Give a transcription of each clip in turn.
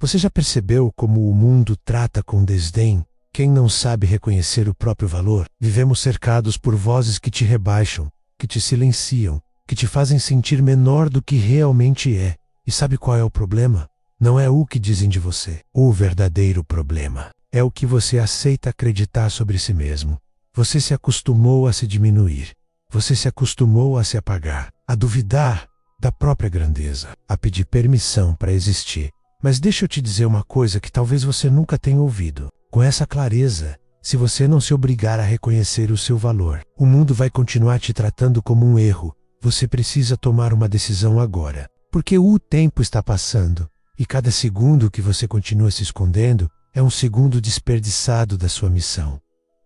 Você já percebeu como o mundo trata com desdém quem não sabe reconhecer o próprio valor? Vivemos cercados por vozes que te rebaixam, que te silenciam, que te fazem sentir menor do que realmente é. E sabe qual é o problema? Não é o que dizem de você. O verdadeiro problema é o que você aceita acreditar sobre si mesmo. Você se acostumou a se diminuir. Você se acostumou a se apagar, a duvidar da própria grandeza, a pedir permissão para existir. Mas deixa eu te dizer uma coisa que talvez você nunca tenha ouvido. Com essa clareza, se você não se obrigar a reconhecer o seu valor, o mundo vai continuar te tratando como um erro. Você precisa tomar uma decisão agora, porque o tempo está passando, e cada segundo que você continua se escondendo é um segundo desperdiçado da sua missão.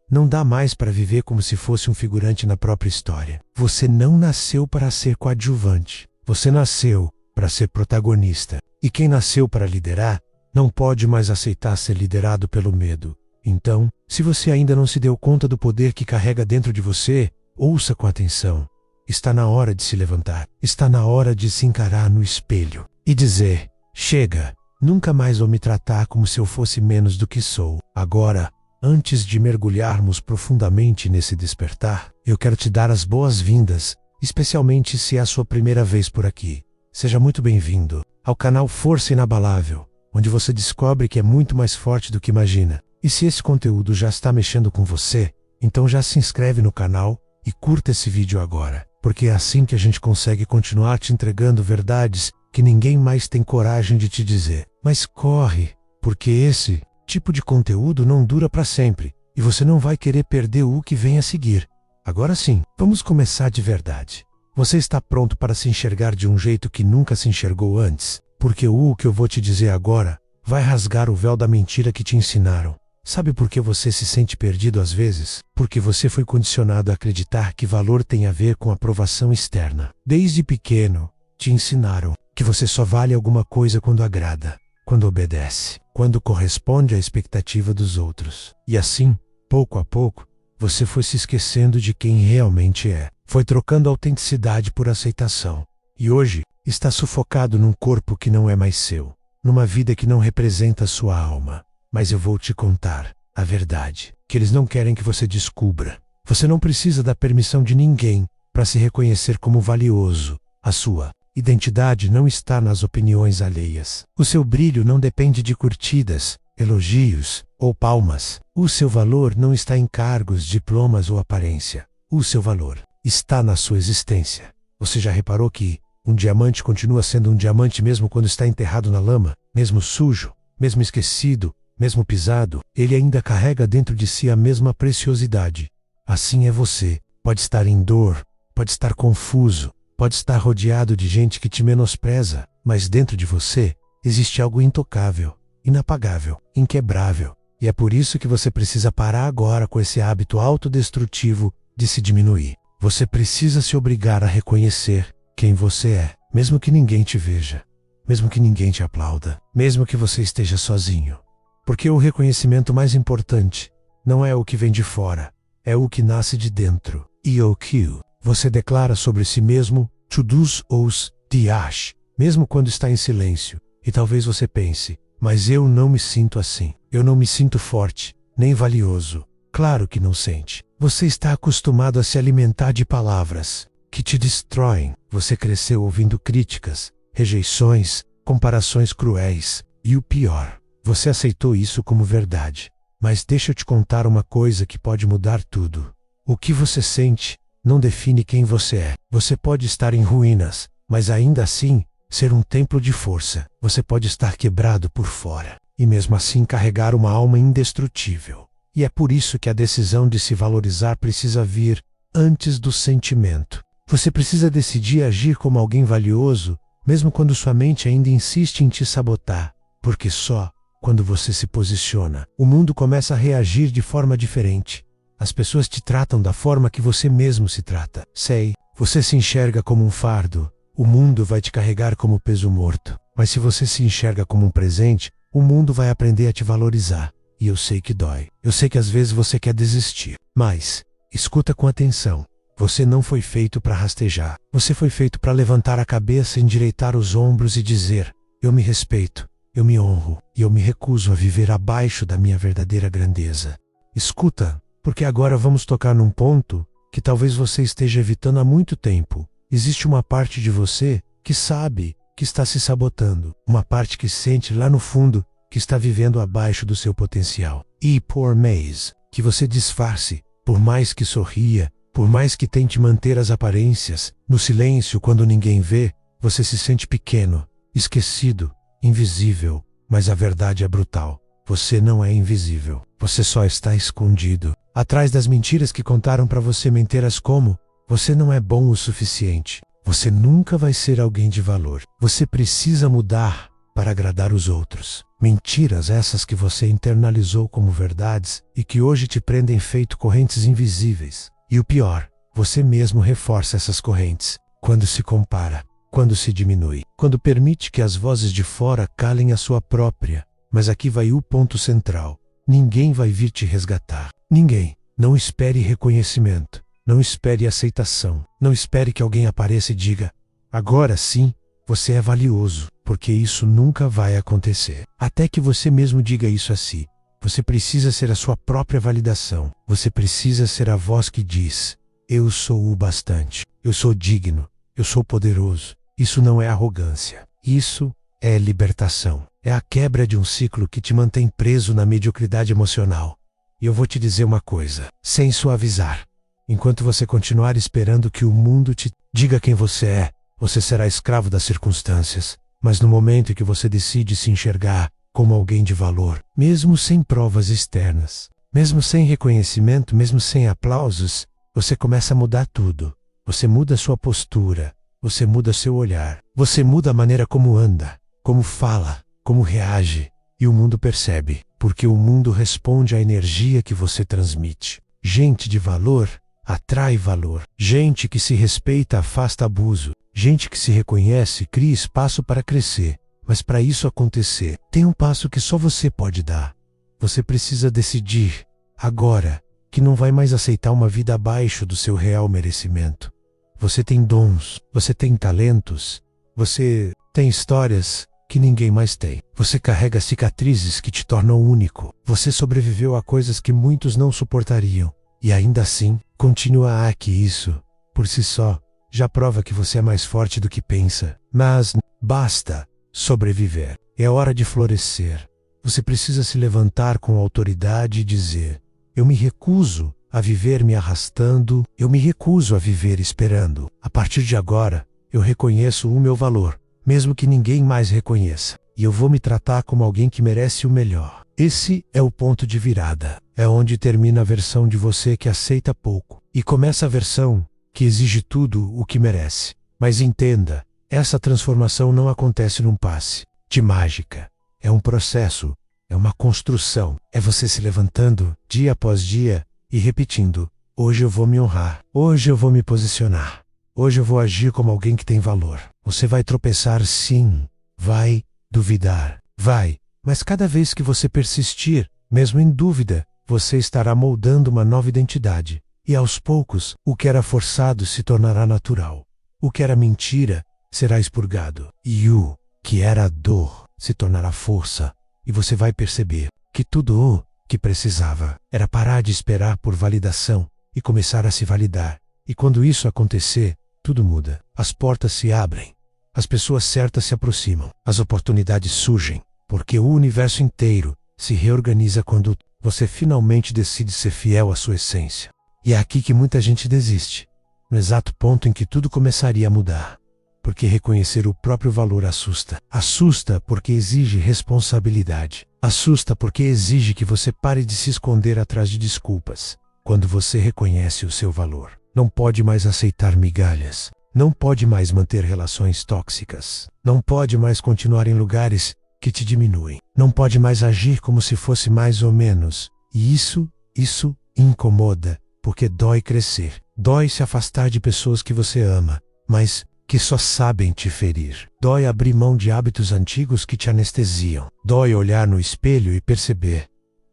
Não dá mais para viver como se fosse um figurante na própria história. Você não nasceu para ser coadjuvante. Você nasceu para ser protagonista. E quem nasceu para liderar, não pode mais aceitar ser liderado pelo medo. Então, se você ainda não se deu conta do poder que carrega dentro de você, ouça com atenção. Está na hora de se levantar. Está na hora de se encarar no espelho e dizer: chega, nunca mais vou me tratar como se eu fosse menos do que sou. Agora, antes de mergulharmos profundamente nesse despertar, eu quero te dar as boas-vindas, especialmente se é a sua primeira vez por aqui. Seja muito bem-vindo ao canal Força Inabalável, onde você descobre que é muito mais forte do que imagina. E se esse conteúdo já está mexendo com você, então já se inscreve no canal e curta esse vídeo agora, porque é assim que a gente consegue continuar te entregando verdades que ninguém mais tem coragem de te dizer. Mas corre, porque esse tipo de conteúdo não dura para sempre, e você não vai querer perder o que vem a seguir. Agora sim, vamos começar de verdade. Você está pronto para se enxergar de um jeito que nunca se enxergou antes? Porque o que eu vou te dizer agora vai rasgar o véu da mentira que te ensinaram. Sabe por que você se sente perdido às vezes? Porque você foi condicionado a acreditar que valor tem a ver com aprovação externa. Desde pequeno, te ensinaram que você só vale alguma coisa quando agrada, quando obedece, quando corresponde à expectativa dos outros. E assim, pouco a pouco, você foi se esquecendo de quem realmente é. Foi trocando autenticidade por aceitação. E hoje, está sufocado num corpo que não é mais seu, numa vida que não representa a sua alma. Mas eu vou te contar a verdade, que eles não querem que você descubra. Você não precisa da permissão de ninguém para se reconhecer como valioso. A sua identidade não está nas opiniões alheias. O seu brilho não depende de curtidas, elogios ou palmas. O seu valor não está em cargos, diplomas ou aparência. O seu valor está na sua existência. Você já reparou que um diamante continua sendo um diamante mesmo quando está enterrado na lama, mesmo sujo, mesmo esquecido, mesmo pisado? Ele ainda carrega dentro de si a mesma preciosidade. Assim é você. Pode estar em dor, pode estar confuso, pode estar rodeado de gente que te menospreza, mas dentro de você existe algo intocável, inapagável, inquebrável. E é por isso que você precisa parar agora com esse hábito autodestrutivo de se diminuir. Você precisa se obrigar a reconhecer quem você é, mesmo que ninguém te veja, mesmo que ninguém te aplauda, mesmo que você esteja sozinho. Porque o reconhecimento mais importante não é o que vem de fora, é o que nasce de dentro. EOQ. Você declara sobre si mesmo Tudus os Diash, mesmo quando está em silêncio. E talvez você pense: mas eu não me sinto assim. Eu não me sinto forte, nem valioso. Claro que não sente. Você está acostumado a se alimentar de palavras que te destroem. Você cresceu ouvindo críticas, rejeições, comparações cruéis. E o pior, você aceitou isso como verdade. Mas deixa eu te contar uma coisa que pode mudar tudo. O que você sente não define quem você é. Você pode estar em ruínas, mas ainda assim ser um templo de força. Você pode estar quebrado por fora e mesmo assim carregar uma alma indestrutível. E é por isso que a decisão de se valorizar precisa vir antes do sentimento. Você precisa decidir agir como alguém valioso, mesmo quando sua mente ainda insiste em te sabotar. Porque só quando você se posiciona, o mundo começa a reagir de forma diferente. As pessoas te tratam da forma que você mesmo se trata. Sei, você se enxerga como um fardo, o mundo vai te carregar como peso morto. Mas se você se enxerga como um presente, o mundo vai aprender a te valorizar. E eu sei que dói. Eu sei que às vezes você quer desistir. Mas, escuta com atenção. Você não foi feito para rastejar. Você foi feito para levantar a cabeça, endireitar os ombros e dizer: eu me respeito, eu me honro e eu me recuso a viver abaixo da minha verdadeira grandeza. Escuta, porque agora vamos tocar num ponto que talvez você esteja evitando há muito tempo. Existe uma parte de você que sabe que está se sabotando, uma parte que sente lá no fundo que está vivendo abaixo do seu potencial. E por mais que você disfarce, por mais que sorria, por mais que tente manter as aparências, no silêncio quando ninguém vê, você se sente pequeno, esquecido, invisível, mas a verdade é brutal. Você não é invisível, você só está escondido. Atrás das mentiras que contaram para você mentiras como: você não é bom o suficiente, você nunca vai ser alguém de valor, você precisa mudar para agradar os outros. Mentiras essas que você internalizou como verdades e que hoje te prendem feito correntes invisíveis. E o pior, você mesmo reforça essas correntes, quando se compara, quando se diminui, quando permite que as vozes de fora calem a sua própria. Mas aqui vai o ponto central: ninguém vai vir te resgatar. Ninguém. Não espere reconhecimento, não espere aceitação, não espere que alguém apareça e diga: agora sim, você é valioso, porque isso nunca vai acontecer. Até que você mesmo diga isso a si. Você precisa ser a sua própria validação. Você precisa ser a voz que diz: eu sou o bastante, eu sou digno, eu sou poderoso. Isso não é arrogância. Isso é libertação. É a quebra de um ciclo que te mantém preso na mediocridade emocional. E eu vou te dizer uma coisa, sem suavizar. Enquanto você continuar esperando que o mundo te diga quem você é, você será escravo das circunstâncias. Mas no momento em que você decide se enxergar como alguém de valor, mesmo sem provas externas, mesmo sem reconhecimento, mesmo sem aplausos, você começa a mudar tudo. Você muda sua postura, você muda seu olhar, você muda a maneira como anda, como fala, como reage, e o mundo percebe, porque o mundo responde à energia que você transmite. Gente de valor atrai valor. Gente que se respeita afasta abuso. Gente que se reconhece cria espaço para crescer. Mas para isso acontecer, tem um passo que só você pode dar. Você precisa decidir, agora, que não vai mais aceitar uma vida abaixo do seu real merecimento. Você tem dons, você tem talentos, você tem histórias que ninguém mais tem. Você carrega cicatrizes que te tornam único. Você sobreviveu a coisas que muitos não suportariam. E ainda assim, continua aqui. Isso, por si só, já prova que você é mais forte do que pensa. Mas basta sobreviver. É hora de florescer. Você precisa se levantar com autoridade e dizer: eu me recuso a viver me arrastando, eu me recuso a viver esperando. A partir de agora, eu reconheço o meu valor, mesmo que ninguém mais reconheça. E eu vou me tratar como alguém que merece o melhor. Esse é o ponto de virada. É onde termina a versão de você que aceita pouco e começa a versão que exige tudo o que merece. Mas entenda, essa transformação não acontece num passe de mágica. É um processo, é uma construção. É você se levantando dia após dia e repetindo: hoje eu vou me honrar, hoje eu vou me posicionar, hoje eu vou agir como alguém que tem valor. Você vai tropeçar, sim, vai duvidar, vai, mas cada vez que você persistir, mesmo em dúvida, você estará moldando uma nova identidade. E aos poucos, o que era forçado se tornará natural. O que era mentira será expurgado. E o que era dor se tornará força. E você vai perceber que tudo o que precisava era parar de esperar por validação e começar a se validar. E quando isso acontecer, tudo muda. As portas se abrem. As pessoas certas se aproximam. As oportunidades surgem. Porque o universo inteiro se reorganiza quando você finalmente decide ser fiel à sua essência. E é aqui que muita gente desiste, no exato ponto em que tudo começaria a mudar. Porque reconhecer o próprio valor assusta. Assusta porque exige responsabilidade. Assusta porque exige que você pare de se esconder atrás de desculpas. Quando você reconhece o seu valor, não pode mais aceitar migalhas. Não pode mais manter relações tóxicas. Não pode mais continuar em lugares que te diminuem. Não pode mais agir como se fosse mais ou menos. E isso incomoda. Porque dói crescer, dói se afastar de pessoas que você ama, mas que só sabem te ferir. Dói abrir mão de hábitos antigos que te anestesiam. Dói olhar no espelho e perceber: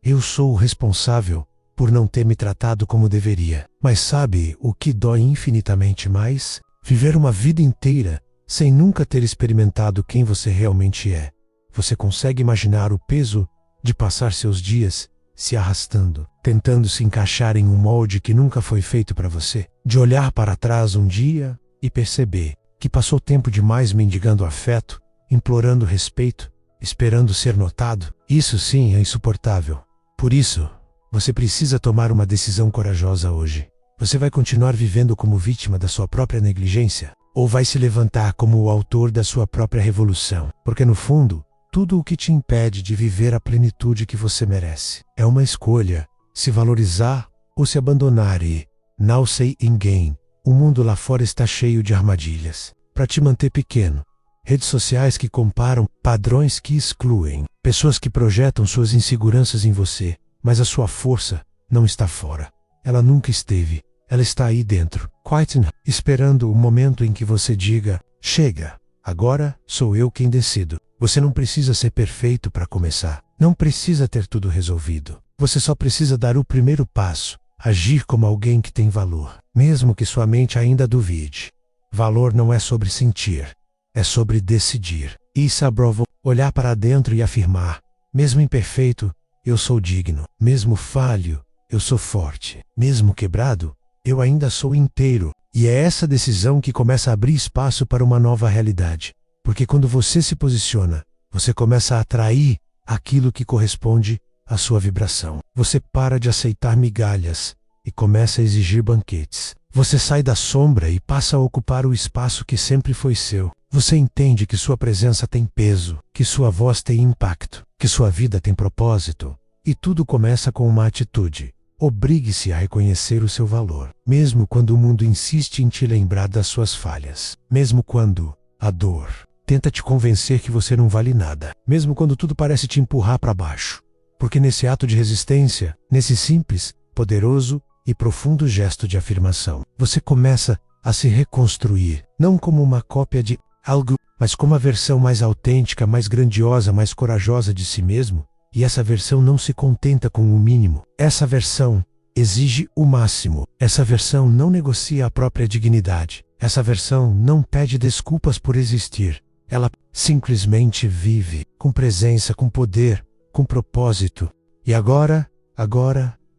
eu sou o responsável por não ter me tratado como deveria. Mas sabe o que dói infinitamente mais? Viver uma vida inteira sem nunca ter experimentado quem você realmente é. Você consegue imaginar o peso de passar seus dias se arrastando, tentando se encaixar em um molde que nunca foi feito para você? De olhar para trás um dia e perceber que passou tempo demais mendigando afeto, implorando respeito, esperando ser notado? Isso sim é insuportável. Por isso, você precisa tomar uma decisão corajosa hoje. Você vai continuar vivendo como vítima da sua própria negligência? Ou vai se levantar como o autor da sua própria revolução? Porque no fundo, tudo o que te impede de viver a plenitude que você merece é uma escolha: se valorizar ou se abandonar. E, now say again, o mundo lá fora está cheio de armadilhas para te manter pequeno. Redes sociais que comparam, padrões que excluem, pessoas que projetam suas inseguranças em você, mas a sua força não está fora. Ela nunca esteve, ela está aí dentro, quieten, esperando o momento em que você diga: chega, agora sou eu quem decido. Você não precisa ser perfeito para começar, não precisa ter tudo resolvido. Você só precisa dar o primeiro passo, agir como alguém que tem valor, mesmo que sua mente ainda duvide. Valor não é sobre sentir, é sobre decidir. Issa Brovo, olhar para dentro e afirmar: mesmo imperfeito, eu sou digno. Mesmo falho, eu sou forte. Mesmo quebrado, eu ainda sou inteiro. E é essa decisão que começa a abrir espaço para uma nova realidade. Porque quando você se posiciona, você começa a atrair aquilo que corresponde à sua vibração. Você para de aceitar migalhas e começa a exigir banquetes. Você sai da sombra e passa a ocupar o espaço que sempre foi seu. Você entende que sua presença tem peso, que sua voz tem impacto, que sua vida tem propósito. E tudo começa com uma atitude. Obrigue-se a reconhecer o seu valor, mesmo quando o mundo insiste em te lembrar das suas falhas, mesmo quando a dor tenta te convencer que você não vale nada, mesmo quando tudo parece te empurrar para baixo. Porque nesse ato de resistência, nesse simples, poderoso e profundo gesto de afirmação, você começa a se reconstruir, não como uma cópia de algo, mas como a versão mais autêntica, mais grandiosa, mais corajosa de si mesmo. E essa versão não se contenta com o mínimo. Essa versão exige o máximo. Essa versão não negocia a própria dignidade. Essa versão não pede desculpas por existir. Ela simplesmente vive, com presença, com poder, com propósito. E agora,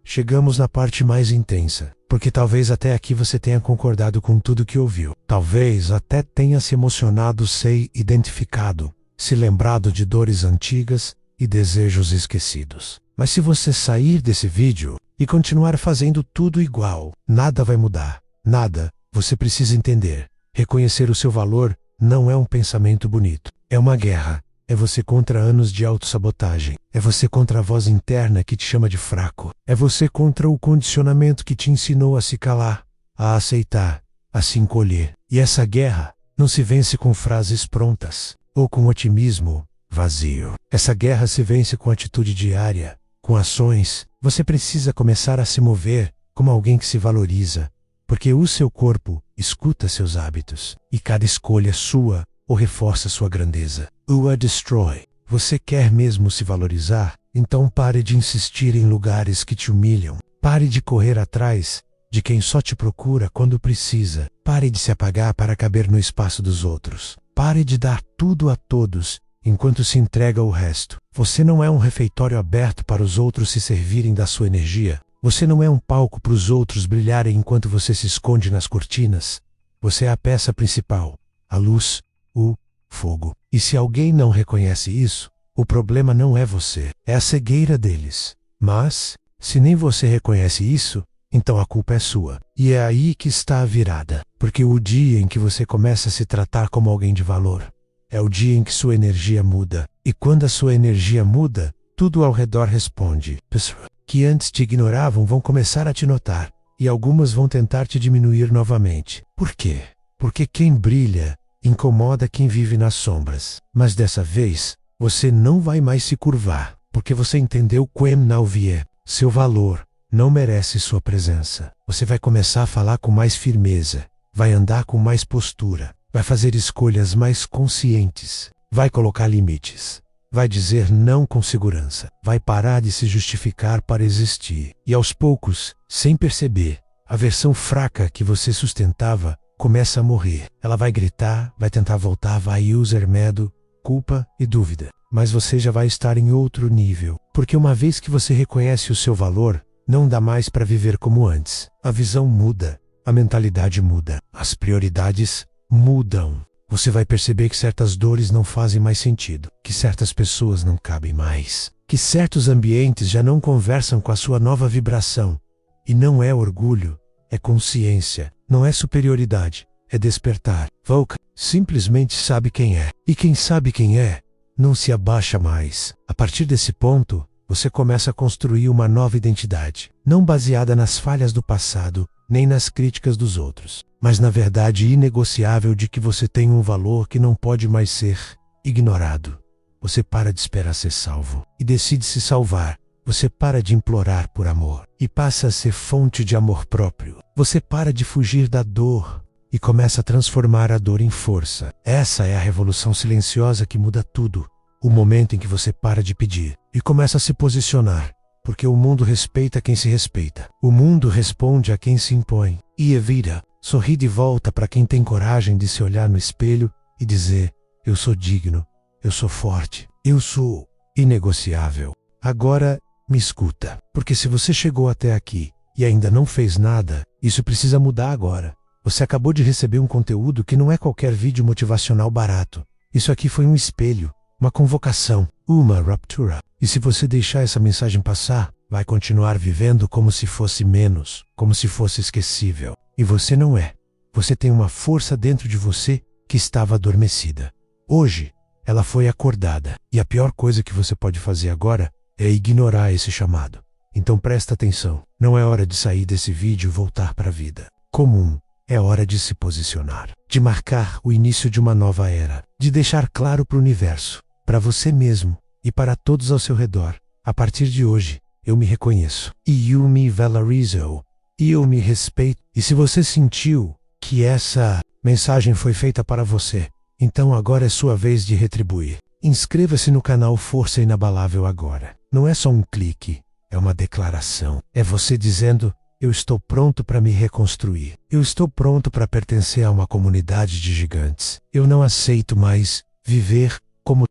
chegamos na parte mais intensa. Porque talvez até aqui você tenha concordado com tudo que ouviu. Talvez até tenha se emocionado, se identificado, se lembrado de dores antigas e desejos esquecidos. Mas se você sair desse vídeo e continuar fazendo tudo igual, nada vai mudar. Nada. Você precisa entender. Reconhecer o seu valor não é um pensamento bonito. É uma guerra. É você contra anos de autossabotagem. É você contra a voz interna que te chama de fraco. É você contra o condicionamento que te ensinou a se calar, a aceitar, a se encolher. E essa guerra não se vence com frases prontas ou com otimismo vazio. Essa guerra se vence com atitude diária, com ações. Você precisa começar a se mover como alguém que se valoriza, porque o seu corpo escuta seus hábitos, e cada escolha sua ou reforça sua grandeza. Ou a destrói. Você quer mesmo se valorizar? Então pare de insistir em lugares que te humilham. Pare de correr atrás de quem só te procura quando precisa. Pare de se apagar para caber no espaço dos outros. Pare de dar tudo a todos enquanto se entrega ao resto. Você não é um refeitório aberto para os outros se servirem da sua energia. Você não é um palco para os outros brilharem enquanto você se esconde nas cortinas. Você é a peça principal, a luz, o fogo. E se alguém não reconhece isso, o problema não é você, é a cegueira deles. Mas, se nem você reconhece isso, então a culpa é sua. E é aí que está a virada. Porque o dia em que você começa a se tratar como alguém de valor, é o dia em que sua energia muda. E quando a sua energia muda, tudo ao redor responde. Pessoas que antes te ignoravam vão começar a te notar. E algumas vão tentar te diminuir novamente. Por quê? Porque quem brilha incomoda quem vive nas sombras. Mas dessa vez, você não vai mais se curvar. Porque você entendeu quem não vier. Seu valor não merece sua presença. Você vai começar a falar com mais firmeza. Vai andar com mais postura. Vai fazer escolhas mais conscientes. Vai colocar limites. Vai dizer não com segurança. Vai parar de se justificar para existir. E aos poucos, sem perceber, a versão fraca que você sustentava começa a morrer. Ela vai gritar, vai tentar voltar, vai usar medo, culpa e dúvida. mas você já vai estar em outro nível. Porque uma vez que você reconhece o seu valor, não dá mais para viver como antes. A visão muda, a mentalidade muda, as prioridades mudam. Você vai perceber que certas dores não fazem mais sentido, que certas pessoas não cabem mais, que certos ambientes já não conversam com a sua nova vibração. E não é orgulho, é consciência, não é superioridade, é despertar. Volk simplesmente sabe quem é. E quem sabe quem é, não se abaixa mais. A partir desse ponto, você começa a construir uma nova identidade, não baseada nas falhas do passado, nem nas críticas dos outros, mas na verdade inegociável de que você tem um valor que não pode mais ser ignorado. Você para de esperar ser salvo e decide se salvar. Você para de implorar por amor e passa a ser fonte de amor próprio. Você para de fugir da dor e começa a transformar a dor em força. Essa é a revolução silenciosa que muda tudo. O momento em que você para de pedir e começa a se posicionar. Porque o mundo respeita quem se respeita. O mundo responde a quem se impõe. E evita, sorri de volta para quem tem coragem de se olhar no espelho e dizer: eu sou digno, eu sou forte, eu sou inegociável. Agora, me escuta. Porque se você chegou até aqui e ainda não fez nada, isso precisa mudar agora. Você acabou de receber um conteúdo que não é qualquer vídeo motivacional barato. Isso aqui foi um espelho, uma convocação, uma ruptura. E se você deixar essa mensagem passar, vai continuar vivendo como se fosse menos, como se fosse esquecível. E você não é. Você tem uma força dentro de você que estava adormecida. Hoje, ela foi acordada. E a pior coisa que você pode fazer agora é ignorar esse chamado. Então presta atenção. Não é hora de sair desse vídeo e voltar para a vida comum. É hora de se posicionar, de marcar o início de uma nova era, de deixar claro para o universo, para você mesmo e para todos ao seu redor: a partir de hoje, eu me reconheço, e eu me valorizo, e eu me respeito. E se você sentiu que essa mensagem foi feita para você, então agora é sua vez de retribuir. Inscreva-se no canal Força Inabalável agora. Não é só um clique, é uma declaração. É você dizendo: eu estou pronto para me reconstruir. Eu estou pronto para pertencer a uma comunidade de gigantes. Eu não aceito mais viver como...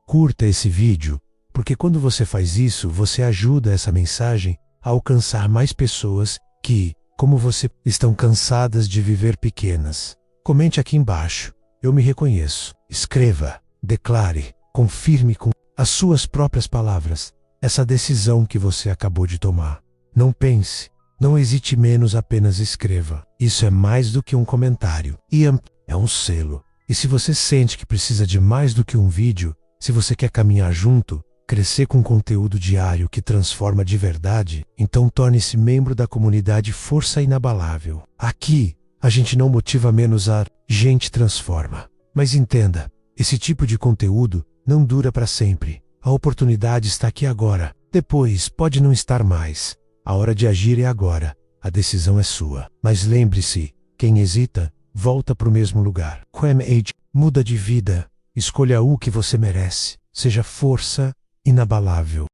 Curta esse vídeo, porque quando você faz isso, você ajuda essa mensagem a alcançar mais pessoas que, como você, estão cansadas de viver pequenas. Comente aqui embaixo: eu me reconheço. Escreva, declare, confirme com as suas próprias palavras essa decisão que você acabou de tomar. Não pense, não hesite menos, apenas escreva. Isso é mais do que um comentário. E é um selo. E se você sente que precisa de mais do que um vídeo, se você quer caminhar junto, crescer com conteúdo diário que transforma de verdade, então torne-se membro da comunidade Força Inabalável. Aqui, a gente não motiva menos, a gente transforma. Mas entenda, esse tipo de conteúdo não dura para sempre. A oportunidade está aqui agora. Depois pode não estar mais. A hora de agir é agora. A decisão é sua. Mas lembre-se, quem hesita, volta para o mesmo lugar. Muda de vida. Escolha o que você merece. Seja força inabalável.